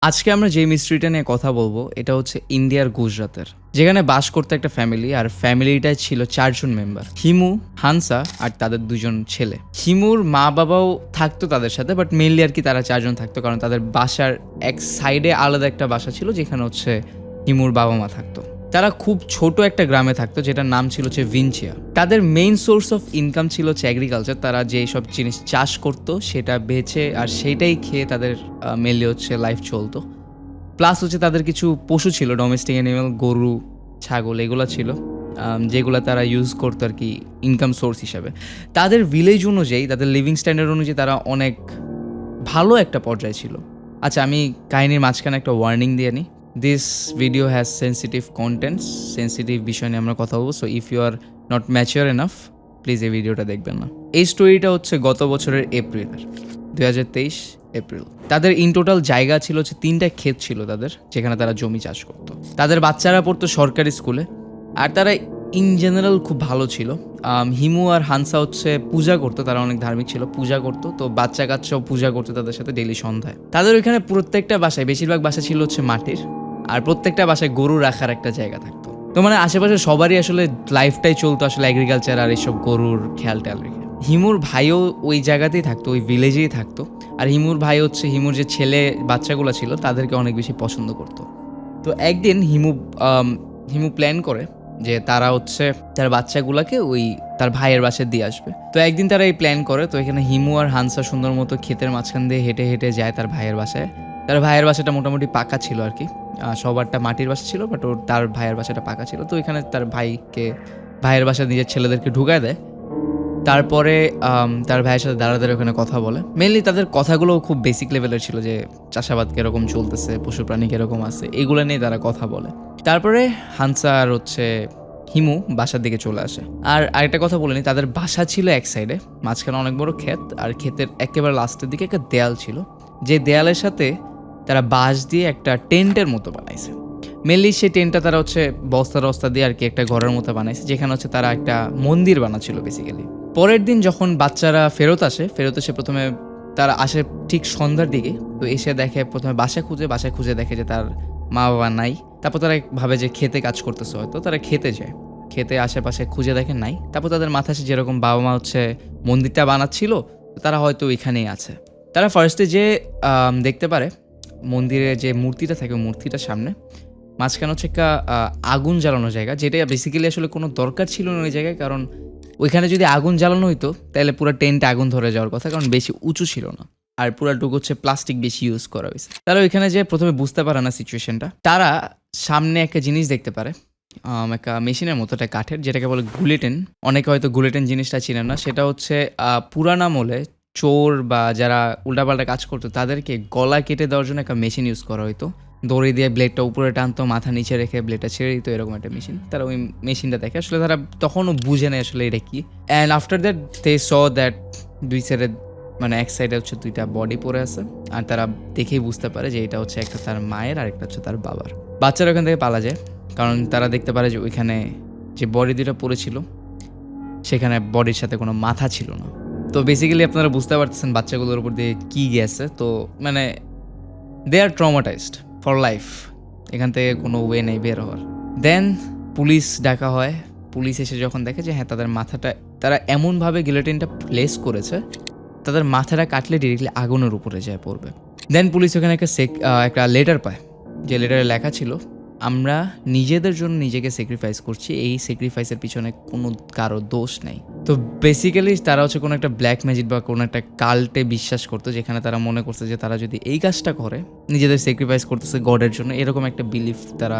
আজকে আমরা যে মিস্ট্রিটা নিয়ে কথা বলবো এটা হচ্ছে ইন্ডিয়ার গুজরাতের, যেখানে বাস করতে একটা ফ্যামিলি, আর ফ্যামিলিটায় ছিল 4 জন মেম্বার: হিমু, হানসা আর তাদের 2 জন ছেলে। হিমুর মা বাবাও থাকতো তাদের সাথে, বাট মেনলি আর কি তারা 4 জন থাকতো, কারণ তাদের বাসার এক সাইডে আলাদা একটা বাসা ছিল যেখানে হচ্ছে হিমুর বাবা মা থাকতো। তারা খুব ছোট একটা গ্রামে থাকতো যেটার নাম ছিল হচ্ছে ভিনচিয়া। তাদের মেইন সোর্স অফ ইনকাম ছিল হচ্ছে এগ্রিকালচার। তারা যে সব জিনিস চাষ করতো সেটা বেচে আর সেইটাই খেয়ে তাদের মেনলি হচ্ছে লাইফ চলতো। প্লাস হচ্ছে তাদের কিছু পশু ছিল, ডোমেস্টিক অ্যানিমাল, গরু, ছাগল, এগুলো ছিল যেগুলো তারা ইউজ করতো আর কি ইনকাম সোর্স হিসাবে। তাদের ভিলেজ অনুযায়ী, তাদের লিভিং স্ট্যান্ডার্ড অনুযায়ী তারা অনেক ভালো একটা পর্যায়ে ছিল। আচ্ছা, আমি কাহিনীর মাঝখানে একটা ওয়ার্নিং দিয়ে নিই। This video has sensitive contents, sensitive বিষয় নিয়ে আমরা কথা বলবো। So if you are not mature enough, please এই ভিডিওটা দেখবেন না। এই স্টোরিটা হচ্ছে গত বছরের এপ্রিলের, 2023 এপ্রিল। তাদের ইন টোটাল জায়গা ছিল হচ্ছে 3টা ক্ষেত ছিল তাদের, যেখানে তারা জমি চাষ করতো। তাদের বাচ্চারা পড়তো সরকারি স্কুলে, আর তারা ইন জেনারেল খুব ভালো ছিল। হিমু আর হানসা হচ্ছে পূজা করতো, তারা অনেক ধার্মিক ছিল, পূজা করতো। তো বাচ্চা কাচ্চাও পূজা করতো তাদের সাথে ডেইলি সন্ধ্যায়। তাদের ওইখানে প্রত্যেকটা বাসায়, বেশিরভাগ বাসা ছিল হচ্ছে মাটির, আর প্রত্যেকটা বাসায় গরু রাখার একটা জায়গা থাকতো। তো মানে আশেপাশে সবারই আসলে লাইফটাই চলতো আসলে এগ্রিকালচার আর এইসব গরুর খেয়াল টেয়াল রেখে। হিমুর ভাইও ওই জায়গাতেই থাকতো, ওই ভিলেজেই থাকতো। আর হিমুর ভাই হচ্ছে হিমুর যে ছেলে বাচ্চাগুলো ছিল তাদেরকে অনেক বেশি পছন্দ করতো। তো একদিন হিমু প্ল্যান করে যে তারা হচ্ছে তার বাচ্চাগুলোকে ওই তার ভাইয়ের বাসায় দিয়ে আসবে। তো একদিন তারা এই প্ল্যান করে। তো এখানে হিমু আর হানসা সুন্দর মতো ক্ষেতের মাঝখান দিয়ে হেঁটে হেঁটে যায় তার ভাইয়ের বাসায়। তার ভাইয়ের বাসাটা মোটামুটি পাকা ছিল আর কি, সবারটা মাটির বাসা ছিল, বাট তার ভাইয়ের বাসাটা পাকা ছিল। তো এখানে তার ভাইয়ের বাসায় নিজের ছেলেদেরকে ঢুকায় দেয়। তারপরে তার ভাইয়ের সাথে দাঁড়াদাঁড়ি ওখানে কথা বলে। মেনলি তাদের কথাগুলো খুব বেসিক লেভেলের ছিল, যে চাষাবাদ কীরকম চলতেছে, পশু প্রাণী কীরকম আছে, এগুলো নিয়ে তারা কথা বলে। তারপরে হানসা আর হচ্ছে হিমু বাসার দিকে চলে আসে। আর আরেকটা কথা বলে নি, তাদের বাসা ছিল এক সাইডে, মাঝখানে অনেক বড় ক্ষেত, আর ক্ষেতের একেবারে লাস্টের দিকে একটা দেয়াল ছিল, যে দেয়ালের সাথে তারা বাঁশ দিয়ে একটা টেন্টের মতো বানাইছে। মেনলি সেই টেন্টটা তারা হচ্ছে বস্তা দিয়ে আর কি একটা ঘরের মতো বানাইছে, যেখানে হচ্ছে তারা একটা মন্দির বানাচ্ছিল বেসিক্যালি। পরের দিন যখন বাচ্চারা ফেরত এসে প্রথমে তারা আসে ঠিক সন্ধ্যার দিকে। তো এসে দেখে প্রথমে বাসায় খুঁজে দেখে যে তার মা বাবা নাই। তারপর তারা ভাবে যে খেতে কাজ করতেছে, হয়তো তারা খেতে যায়। খেতে আশেপাশে খুঁজে দেখে নাই। তারপর তাদের মাথায় আসে যেরকম বাবা মা হচ্ছে মন্দিরটা বানাচ্ছিল, তারা হয়তো ওইখানেই আছে। তারা ফার্স্টে যে দেখতে পারে মন্দিরে যে মূর্তিটা থাকে, মূর্তিটার সামনে মাঝখানে হচ্ছে একটা আগুন জ্বালানো জায়গা, যেটা বেসিক্যালি আসলে কোনো দরকার ছিল না ওই জায়গায়, কারণ ওইখানে যদি আগুন জ্বালানো হইতো তাহলে পুরো টেন্টে আগুন ধরে যাওয়ার কথা, কারণ বেশি উঁচু ছিল না, আর পুরাটুকু হচ্ছে প্লাস্টিক বেশি ইউজ করা হয়েছে। তারা ওইখানে যে প্রথমে বুঝতে পারে না সিচুয়েশনটা। তারা সামনে একটা জিনিস দেখতে পারে, একটা মেশিনের মতো, একটা কাঠের, যেটাকে বলে গুলেটেন। অনেকে হয়তো গুলেটেন জিনিসটা চিনেন না। সেটা হচ্ছে পুরান আমলে চোর বা যারা উল্টাপাল্টা কাজ করতো তাদেরকে গলা কেটে দেওয়ার জন্য একটা মেশিন ইউজ করা হতো। দড়ি দিয়ে ব্লেডটা উপরে টানতো, মাথা নিচে রেখে ব্লেডটা ছেড়ে দিত, এরকম একটা মেশিন। তারা ওই মেশিনটা দেখে, আসলে তারা তখনও বুঝে নেয় আসলে এটা কি। And after that they saw that দুই সাইডে, মানে এক সাইডে হচ্ছে 2টা বডি পড়ে আছে, আর তারা দেখেই বুঝতে পারে যে এটা হচ্ছে একটা তার মায়ের আর একটা হচ্ছে তার বাবার। বাচ্চারা ওখান থেকে পালা যায়, কারণ তারা দেখতে পারে যে ওইখানে যে বডি 2টা পড়েছিল সেখানে বডির সাথে কোনো মাথা ছিল না। তো বেসিক্যালি আপনারা বুঝতে পারতেছেন বাচ্চাগুলোর উপর দিয়ে কী গেছে। তো মানে দে আর ট্রমাটাইজড ফর লাইফ, এখান থেকে কোনো ওয়ে নেই বের হওয়ার। দেন পুলিশ ডাকা হয়। পুলিশ এসে যখন দেখে যে হ্যাঁ তাদের মাথাটা, তারা এমনভাবে গিলোটিনটা প্লেস করেছে তাদের মাথাটা কাটলে ডিরেক্টলি আগুনের উপরে যায় পড়বে। দেন পুলিশ ওখানে একটা লেটার পায়, যে লেটারে লেখা ছিল, আমরা নিজেদের জন্য নিজেকে স্যাক্রিফাইস করছি, এই স্যাক্রিফাইসের পিছনে কোনো কারো দোষ নেই। তো বেসিক্যালি তারা হচ্ছে কোনো একটা ব্ল্যাক ম্যাজিক বা কোনো একটা কাল্টে বিশ্বাস করতো, যেখানে তারা মনে করছে যে তারা যদি এই কাজটা করে নিজেদের স্যাক্রিফাইস করতেছে গডের জন্য, এরকম একটা বিলিফ তারা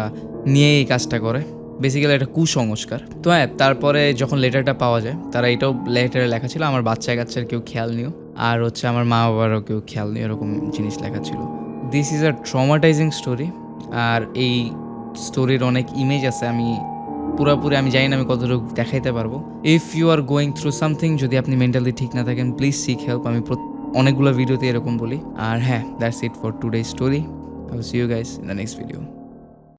নিয়ে এই কাজটা করে। বেসিক্যালি একটা কুসংস্কার। তো হ্যাঁ, তারপরে যখন লেটারটা পাওয়া যায়, তারা এটাও লেটারে লেখা ছিল, আমার বাচ্চা কাচ্চার কেউ খেয়াল নিও, আর হচ্ছে আমার মা বাবারও কেউ খেয়াল নিও, এরকম জিনিস লেখা ছিল। This is a traumatising story. আর এই স্টোরির অনেক ইমেজ আছে, আমি পুরোপুরি আমি জানি না আমি কতটুকু দেখাইতে পারবো। If you are going through something, যদি আপনি মেন্টালি ঠিক না থাকেন, প্লিজ সিক হেল্প। আমি অনেকগুলো ভিডিওতে এরকম বলি। আর হ্যাঁ, that's it for today story. I will see you guys in the next video.